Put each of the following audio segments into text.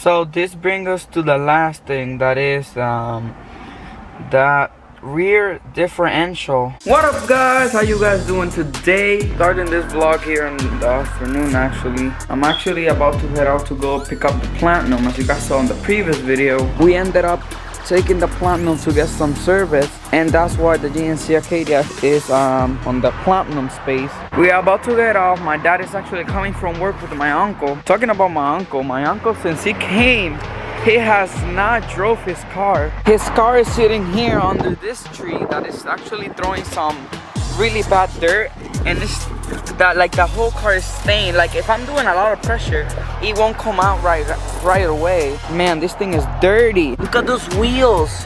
So this brings us to the last thing, that is that rear differential. What up guys, how you guys doing today? Starting this vlog here in the afternoon. Actually, I'm actually about to head out to go pick up the Platinum. As you guys saw in the previous video, we ended up taking the Platinum to get some service, and that's why the GMC Acadia is on the Platinum space. We are about to get off. My dad is actually coming from work with my uncle. Talking about my uncle, since he came, he has not drove his car. His car is sitting here under this tree that is actually throwing some really bad dirt, and it's that like the whole car is stained. Like if I'm doing a lot of pressure, it won't come out right away. Man, this thing is dirty. Look at those wheels.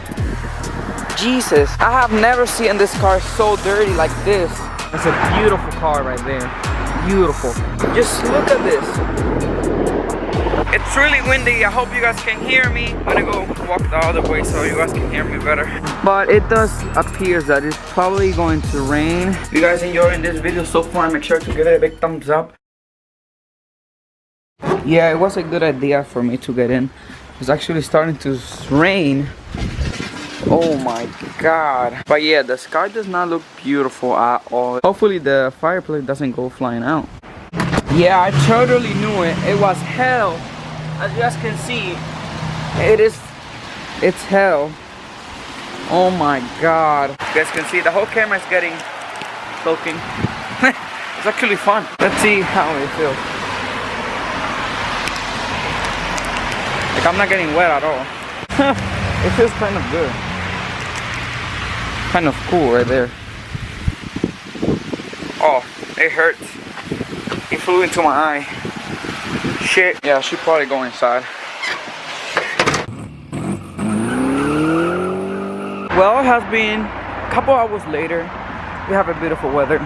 Jesus, I have never seen this car so dirty like this. It's a beautiful car right there. Beautiful. Just look at this. It's really windy. I hope you guys can hear me. I'm gonna go walk the other way so you guys can hear me better. But it does appear that it's probably going to rain. If you guys enjoying this video so far, make sure to give it a big thumbs up. Yeah, it was a good idea for me to get in. It's actually starting to rain. Oh my god. But yeah, the sky does not look beautiful at all. Hopefully the fireplace doesn't go flying out. Yeah, I totally knew it. It was hell. As you guys can see, it's hell. Oh my god. You guys can see the whole camera is getting soaking. It's actually fun. Let's see how it feels. Like I'm not getting wet at all. It feels kind of good. Kind of cool right there. Oh, it hurts. It flew into my eye. Shit. Yeah, I should probably go inside. Well, it has been a couple hours later. We have a beautiful weather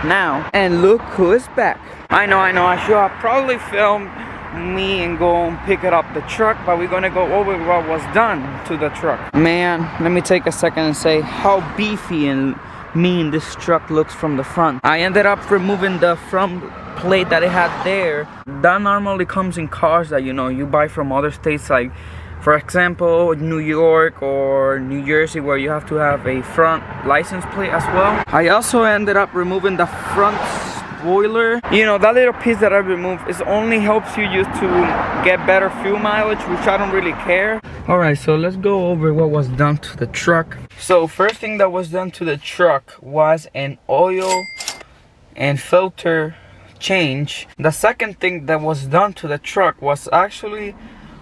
now. And look who is back. I know. I should have probably filmed me and go and pick it up the truck, but we're gonna go over what was done to the truck. Man, let me take a second and say how beefy and mean this truck looks from the front. I ended up removing the front plate that it had there. That normally comes in cars that you buy from other states, like for example New York or New Jersey, where you have to have a front license plate as well. I also ended up removing the front spoiler. That little piece that I removed is only helps you use to get better fuel mileage, which I don't really care. Alright, so let's go over what was done to the truck. So first thing that was done to the truck was an oil and filter change. The second thing that was done to the truck was actually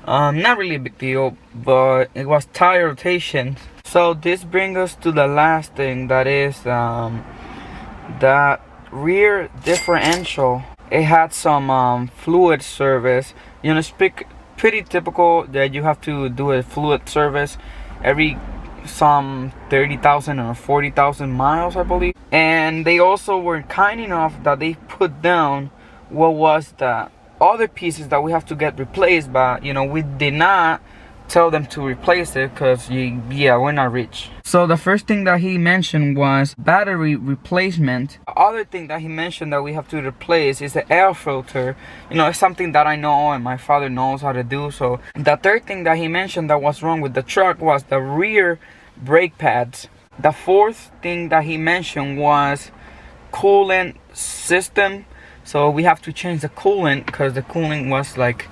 not really a big deal, but it was tire rotation. So this brings us to the last thing, that is that rear differential. It had some fluid service. It's pretty typical that you have to do a fluid service every some 30,000 or 40,000 miles, I believe. And they also were kind enough that they put down what was the other pieces that we have to get replaced, but we did not tell them to replace it because we're not rich. So the first thing that he mentioned was battery replacement. The other thing that he mentioned that we have to replace is the air filter. It's something that I know and my father knows how to do. So the third thing that he mentioned that was wrong with the truck was the rear brake pads. The fourth thing that he mentioned was coolant system. So we have to change the coolant because the coolant was like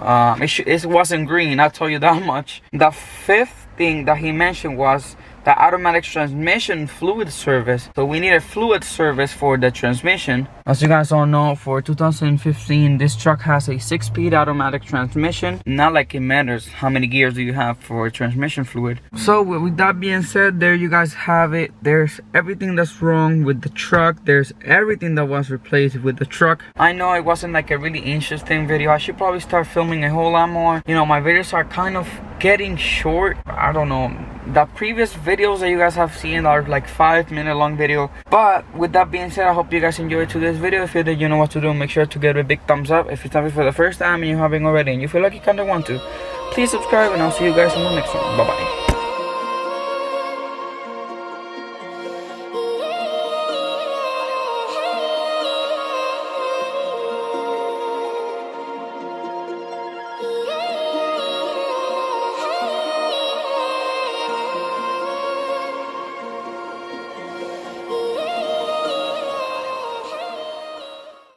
it wasn't green, I'll tell you that much. The fifth thing that he mentioned was the automatic transmission fluid service. So we need a fluid service for the transmission. As you guys all know, for 2015, this truck has a 6-speed automatic transmission. Not like it matters how many gears do you have for transmission fluid. So with that being said, there you guys have it. There's everything that's wrong with the truck. There's everything that was replaced with the truck. I know it wasn't like a really interesting video. I should probably start filming a whole lot more. My videos are kind of getting short. I don't know. The previous videos that you guys have seen are like 5-minute long video. But with that being said, I hope you guys enjoyed today's video. If you did, you know what to do. Make sure to give it a big thumbs up. If you're tapping for the first time and you haven't already and you feel like you kind of want to, please subscribe, and I'll see you guys in the next one. Bye bye.